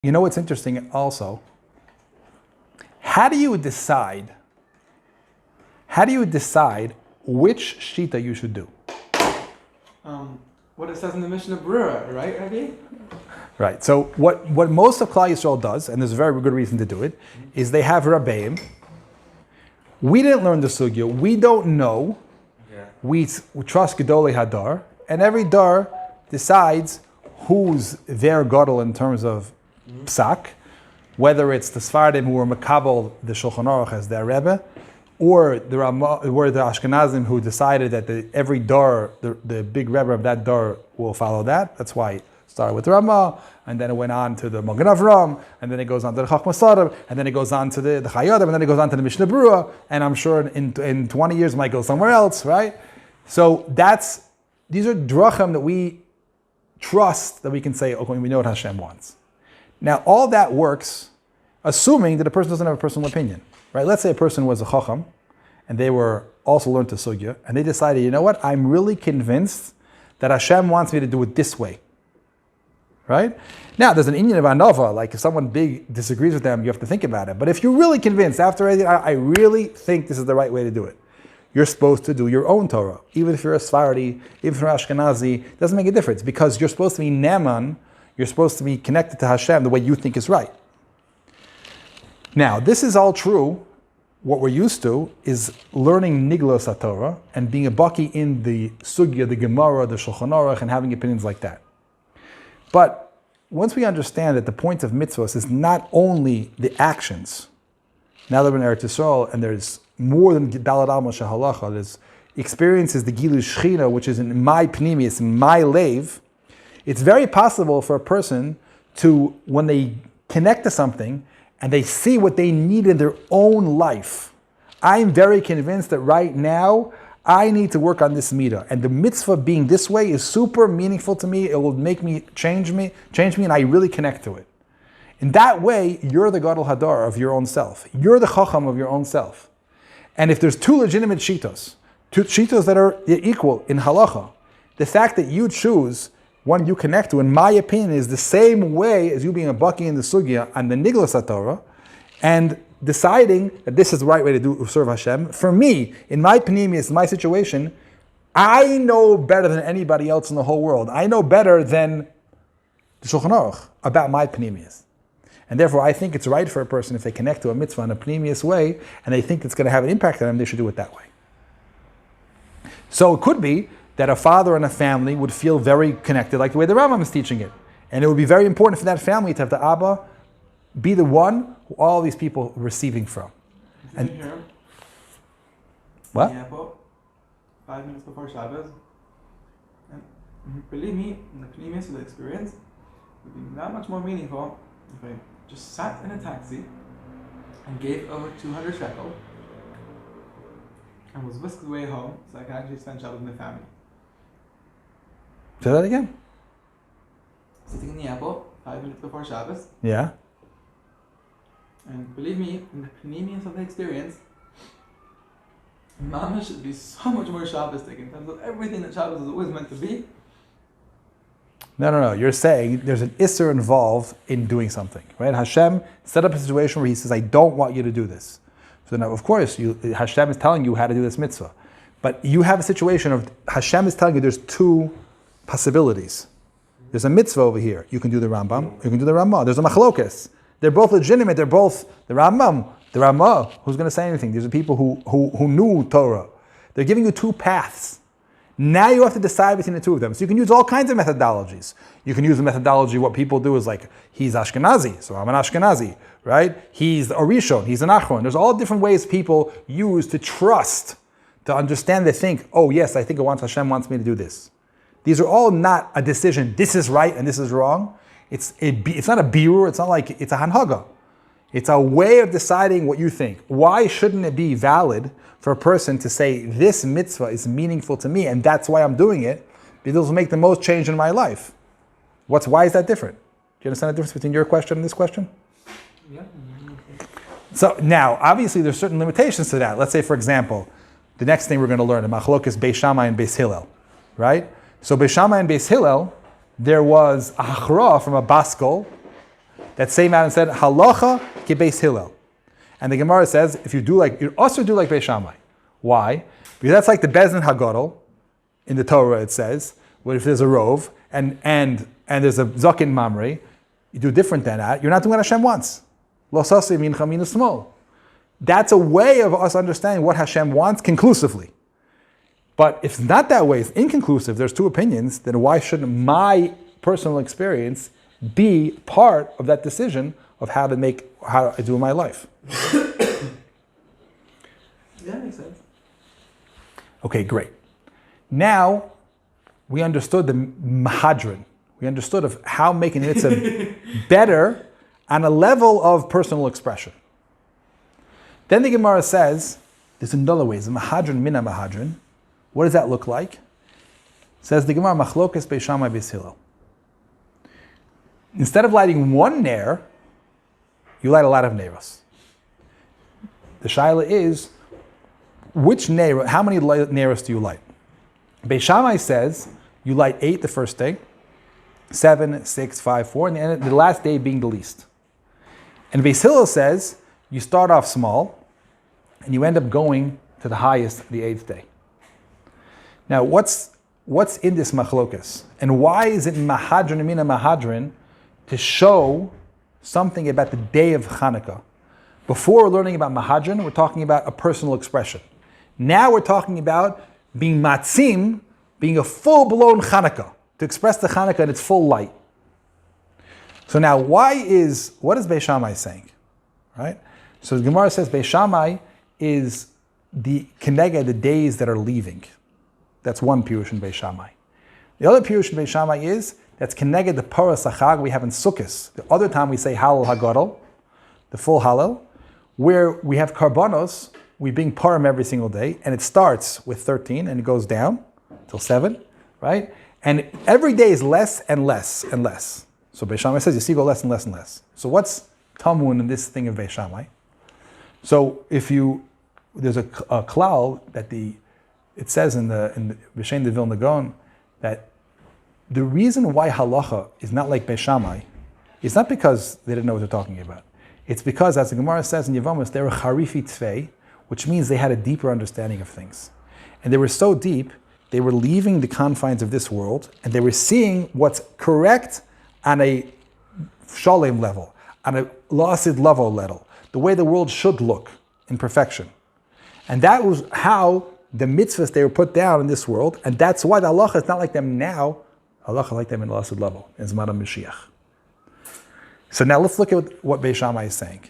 You know what's interesting also? How do you decide which shita you should do? What it says in the Mishnah Brura, right, Rabbi? Right. So what most of Klal Yisrael does, and there's a very good reason to do it, is they have rabbeim. We didn't learn the sugya. We don't know. Yeah. We trust Gedola Hadar, and every dar decides who's their gadol in terms of psak, whether it's the Sfardim who were makabel the Shulchan Aruch as their rebbe, or the Ashkenazim who decided that every dar, the big rebbe of that dar will follow that. That's why it started with the Ramah, and then it went on to the Magen Avram, and then it goes on to the Chachmas Sarab, and then it goes on to the Chayadim, and then it goes on to the Mishnah Brura, and I'm sure in 20 years it might go somewhere else, right? So these are drachim that we trust that we can say, okay, we know what Hashem wants. Now, all that works assuming that a person doesn't have a personal opinion, right? Let's say a person was a chacham, and they were also learned to sugya, and they decided, you know what, I'm really convinced that Hashem wants me to do it this way, right? Now, there's an inyan of anova, like if someone big disagrees with them, you have to think about it. But if you're really convinced, after I really think this is the right way to do it, you're supposed to do your own Torah. Even if you're a Sephardi, even if you're Ashkenazi, it doesn't make a difference, because you're supposed to be neman, you're supposed to be connected to Hashem the way you think is right. Now, this is all true. What we're used to is learning niglos HaTorah and being a baki in the sugya, the Gemara, the Shulchan Aruch, and having opinions like that. But once we understand that the point of mitzvahs is not only the actions, now that we're in Eretz Yisrael, and there's more than Dalad Alma Halacha, there's experiences the Gilu Shechina, which is in my pnimius, in my lev. It's very possible for a person to, when they connect to something and they see what they need in their own life, I'm very convinced that right now I need to work on this midah, and the mitzvah being this way is super meaningful to me. It will make me change me, and I really connect to it. In that way, you're the gadol hadar of your own self. You're the chacham of your own self. And if there's two legitimate shitos, two shitos that are equal in halacha, the fact that you choose one you connect to, in my opinion, is the same way as you being a baki in the sugya and the niglas HaTorah, and deciding that this is the right way to serve Hashem. For me, in my pnimius, in my situation, I know better than anybody else in the whole world. I know better than the Shulchan Aruch about my pnimius. And therefore, I think it's right for a person, if they connect to a mitzvah in a pnimius way, and they think it's going to have an impact on them, they should do it that way. So it could be that a father and a family would feel very connected, like the way the Rambam is teaching it. And it would be very important for that family to have the Abba be the one who all these people are receiving from. And what? 5 minutes before Shabbos. And believe me, in the pnimius of the experience, it would be that much more meaningful if I just sat in a taxi and gave over 200 shekel and was whisked away home so I could actually spend Shabbos with my family. Say that again. Sitting in the airport 5 minutes before Shabbos. Yeah. And believe me, in the pnimius of the experience, Mama should be so much more Shabbos-tic in terms of everything that Shabbos is always meant to be. No. You're saying there's an isser involved in doing something, right? Hashem set up a situation where He says, I don't want you to do this. So now, of course, Hashem is telling you how to do this mitzvah. But you have a situation of Hashem is telling you there's two possibilities. There's a mitzvah over here. You can do the Rambam, you can do the Ramah. There's a machlokes. They're both legitimate. They're both the Rambam, the Ramah. Who's going to say anything? These are people who knew Torah. They're giving you two paths. Now you have to decide between the two of them. So you can use all kinds of methodologies. You can use the methodology, what people do is like, he's Ashkenazi, so I'm an Ashkenazi, right? He's a Rishon, he's an Achron. There's all different ways people use to trust, to understand, they think, oh yes, I think Hashem wants me to do this. These are all not a decision, this is right and this is wrong. It's not a birur, it's not like, it's a hanhaga. It's a way of deciding what you think. Why shouldn't it be valid for a person to say, this mitzvah is meaningful to me and that's why I'm doing it, because it will make the most change in my life? Why is that different? Do you understand the difference between your question and this question? Yeah. So now, obviously there's certain limitations to that. Let's say, for example, the next thing we're going to learn, the machlokes Beis Shammai and Beis Hillel, right? So Beis Shammai and Beis Hillel, there was a hachra from a baskol That same Adam said, halacha ke Beis Hillel. And the Gemara says, if you do like, you also do like Beis Shammai. Why? Because that's like the Bes Din Hagadol. In the Torah it says, well, if there's a rov and there's a zakin mamre, you do different than that. You're not doing what Hashem wants. Lo sasi mincha min smol. That's a way of us understanding what Hashem wants conclusively. But if it's not that way, it's inconclusive, there's two opinions, then why shouldn't my personal experience be part of that decision of how I do my life? Yeah, makes sense. Okay, great. Now, we understood the Mahadrin. We understood of how making mitzvah better on a level of personal expression. Then the Gemara says, there's another way, the Mahadrin mina Mahadrin. What does that look like? Says the Gemara, Machlokes Beis Shammai Beis Hillel. Instead of lighting one ner, you light a lot of neros. The shaila is, which ner, how many neros do you light? Beis Shammai says, you light 8 the first day, 7, 6, 5, 4, and the last day being the least. And Beis Hillel says, you start off small, and you end up going to the highest the 8th day. Now, what's in this machlokas? And why is it Mahadrin Mina Mahadrin to show something about the day of Hanukkah? Before we're learning about Mahadrin, we're talking about a personal expression. Now we're talking about being matzim, being a full-blown Hanukkah, to express the Hanukkah in its full light. So now, what is Beis Shammai saying? Right? So the Gemara says Beis Shammai is the keneged, the days that are leaving. That's one pirush in Beis Shammai. The other pirush in Beis Shammai is that's keneged the paras achag we have in Sukkos. The other time we say Halal Hagadol, the full Halal, where we have karbanos, we bring parim every single day, and it starts with 13 and it goes down till 7, right? And every day is less and less and less. So Beis Shammai says you see go less and less and less. So what's tamun in this thing of Beis Shammai? So there's a klal that it says in the B'Shem de Vilna Gaon that the reason why halacha is not like Beis Shammai is not because they didn't know what they're talking about. It's because, as the Gemara says in Yevamos, they were charifi tzvei, which means they had a deeper understanding of things. And they were so deep, they were leaving the confines of this world, and they were seeing what's correct on a shalem level, on a lasid level, the way the world should look in perfection. And that was how the mitzvahs they were put down in this world, and that's why the halacha is not like them now, halacha like them in the lasid level, in Zman HaMashiach. So now let's look at what Beis Shammai is saying.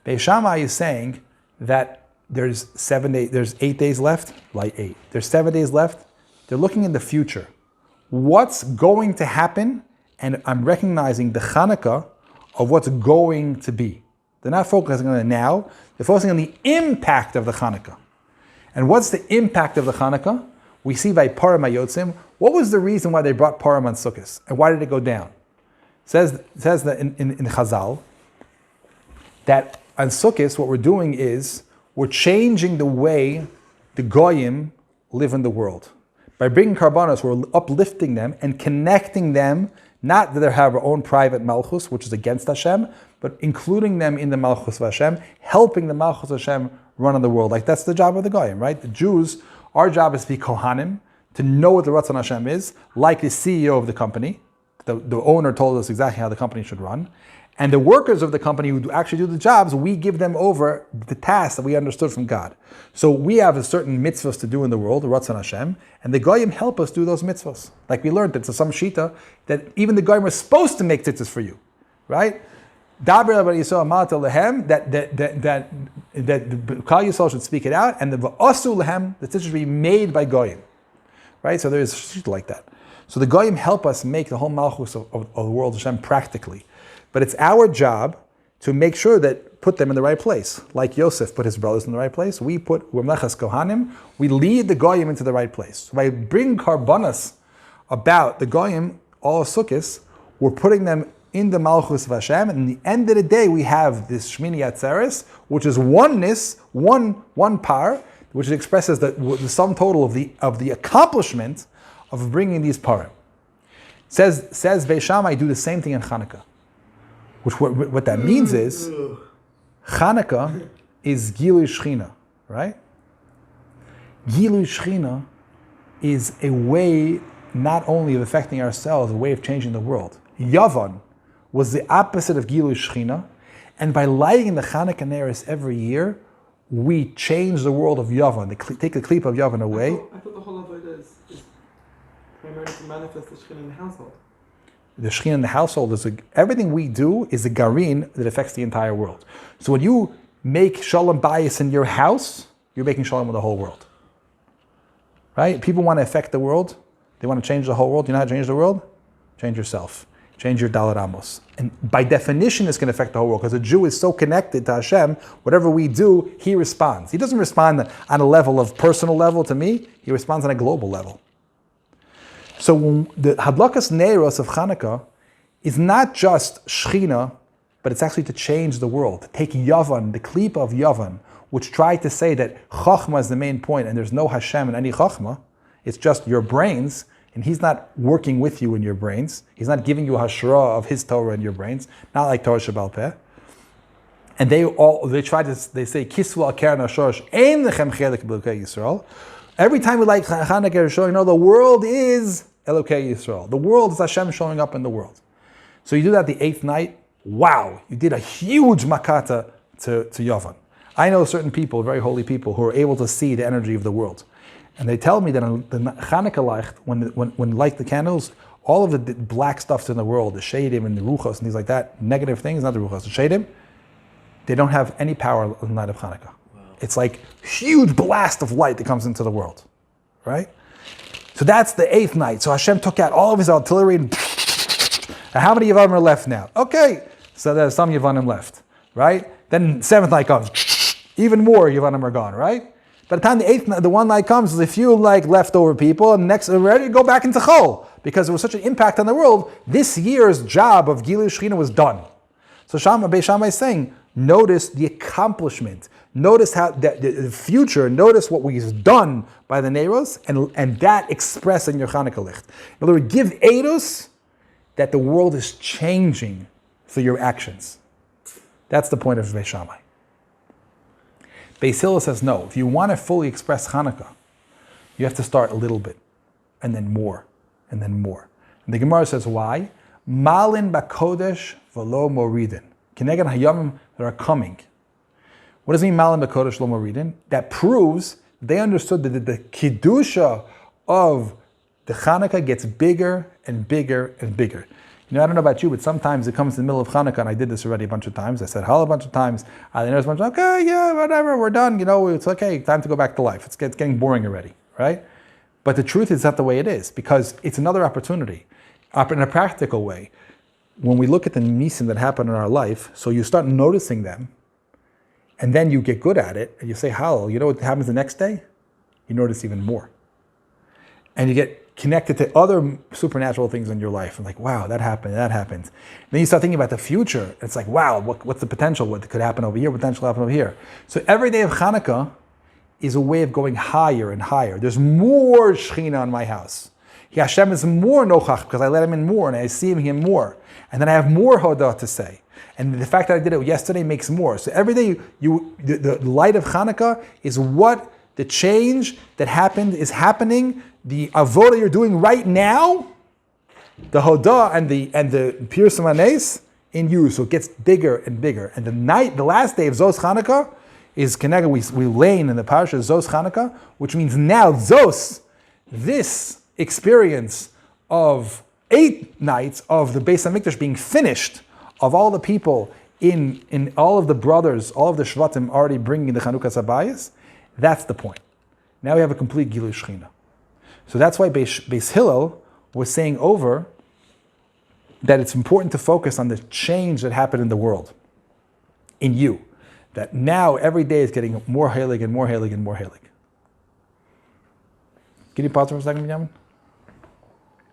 Beis Shammai is saying that there's 8 days left, light 8. There's 7 days left. They're looking in the future. What's going to happen? And I'm recognizing the Hanukkah of what's going to be. They're not focusing on the now. They're focusing on the impact of the Hanukkah. And what's the impact of the Hanukkah? We see by Param Hayotzim. What was the reason why they brought Param on Sukkot? And why did it go down? It says that in Chazal that on Sukkot what we're doing is we're changing the way the Goyim live in the world. By bringing karbanos, we're uplifting them and connecting them, not that they have our own private malchus, which is against Hashem, but including them in the malchus of Hashem, helping the malchus of Hashem run in the world. Like that's the job of the Goyim, right? The Jews, our job is to be kohanim, to know what the Ratzon Hashem is, like the CEO of the company. The owner told us exactly how the company should run. And the workers of the company who actually do the jobs, we give them over the task that we understood from God. So we have a certain mitzvahs to do in the world, the Ratzon Hashem, and the Goyim help us do those mitzvahs. Like we learned, it's some shita that even the Goyim are supposed to make tzitzis for you, right? Daber Rabbi Yisrael Amata lehem, that Kal Yisrael should speak it out, and the v'asu lehem, the tzitzis should be made by Goyim, right? So there's shita like that. So the Goyim help us make the whole malchus of the world of Hashem practically. But it's our job to make sure that put them in the right place. Like Yosef put his brothers in the right place, we're Mlechas Kohanim, we lead the Goyim into the right place. So by bringing karbanas about the Goyim, all Sukkos, we're putting them in the malchus of Hashem, and at the end of the day we have this Shmini Atzeres, which is oneness, one par, which expresses the sum total of the accomplishment of bringing these parim. Says Beis Shammai do the same thing in Hanukkah. What that means is, Hanukkah is Gilui Shechina, right? Gilui Shechina is a way not only of affecting ourselves, a way of changing the world. Yavan was the opposite of Gilui Shechina, and by lighting the Hanukkah Neris every year, we change the world of Yavan, take the klipa of Yavan away. I thought the whole avodah is primarily to manifest the Shekhinah in the household. The Shekhinah in the household is everything we do is a garin that affects the entire world. So when you make shalom bayis in your house, you're making shalom with the whole world. Right? People want to affect the world. They want to change the whole world. You know how to change the world? Change yourself. Change your Dalet Amos. And by definition, it's going to affect the whole world because a Jew is so connected to Hashem, whatever we do, he responds. He doesn't respond on a level of personal level to me, he responds on a global level. So when the Hadlakas Neiros of Hanukkah is not just Shechina, but it's actually to change the world, to take Yavan, the klipa of Yavan, which tried to say that Chachma is the main point and there's no Hashem in any Chachma, it's just your brains, and he's not working with you in your brains. He's not giving you a hashra of his Torah in your brains, not like Torah Shebal Peh. And they say, Kisvu al keren hashosh, ein lechem chelik b'Elokei Yisrael. Every time we like Hanukkah, showing, the world is Elokei Yisrael. The world is Hashem showing up in the world. So you do that the 8th night, wow, you did a huge makata to Yavan. I know certain people, very holy people, who are able to see the energy of the world. And they tell me that on the Hanukkah light, when light the candles, all of the black stuffs in the world, the shadim and the ruchos and things like that, negative things, not the ruchos, the shadim, they don't have any power on the night of Hanukkah. Wow. It's like huge blast of light that comes into the world, right? So that's the 8th night. So Hashem took out all of his artillery and how many Yavanim are left now? Okay, so there's some Yavanim left, right? Then 7th night comes, even more Yavanim are gone, right? By the time the 1 night comes, there's a few leftover people, and next we're ready to go back into Chol because there was such an impact on the world. This year's job of Gilui Shechina was done. So Beis Shammai is saying, notice the accomplishment, notice how the future, notice what was done by the Neiros, and that expressed in your Chanukah licht. In other words, give edus that the world is changing through your actions. That's the point of Beis Shammai. Beis Hillel says no. If you want to fully express Hanukkah, you have to start a little bit, and then more, and then more. And the Gemara says why? Malin bakodesh v'lo moridin. Keneged hayamim that are coming. What does it mean Malin bakodesh lo moridin? That proves they understood that the kedusha of the Hanukkah gets bigger and bigger and bigger. I don't know about you, but sometimes it comes in the middle of Hanukkah, and I did this already a bunch of times. I said halal a bunch of times. I noticed a bunch of, okay, yeah, whatever, we're done. It's okay, time to go back to life. It's getting boring already, right? But the truth is not the way it is, because it's another opportunity. In a practical way, when we look at the nisim that happen in our life, so you start noticing them, and then you get good at it, and you say halal, you know what happens the next day? You notice even more. And you get connected to other supernatural things in your life. And like, wow, that happened. Then you start thinking about the future. It's like, wow, what's the potential? What could happen over here? What potential happen over here? So every day of Hanukkah is a way of going higher and higher. There's more Shechina in my house. Hashem is more nochach because I let him in more and I see him more. And then I have more hodah to say. And the fact that I did it yesterday makes more. So every day the light of Hanukkah is what the change that happened is happening. The avodah you're doing right now, the hodah and the pirsum hanes in you, so it gets bigger and bigger. And the last day of Zos Chanukah is Kenega. We lane in the parasha Zos Chanukah, which means now Zos, this experience of 8 nights of the Beis Hamikdash being finished, of all the people in all of the brothers, all of the Shvatim already bringing the Chanukah Sabayis. That's the point. Now we have a complete Gilui Shechina. So that's why Beis Hillel was saying over that it's important to focus on the change that happened in the world, in you. That now every day is getting more heilig and more heilig and more heilig. Can you pause for a second, Benjamin?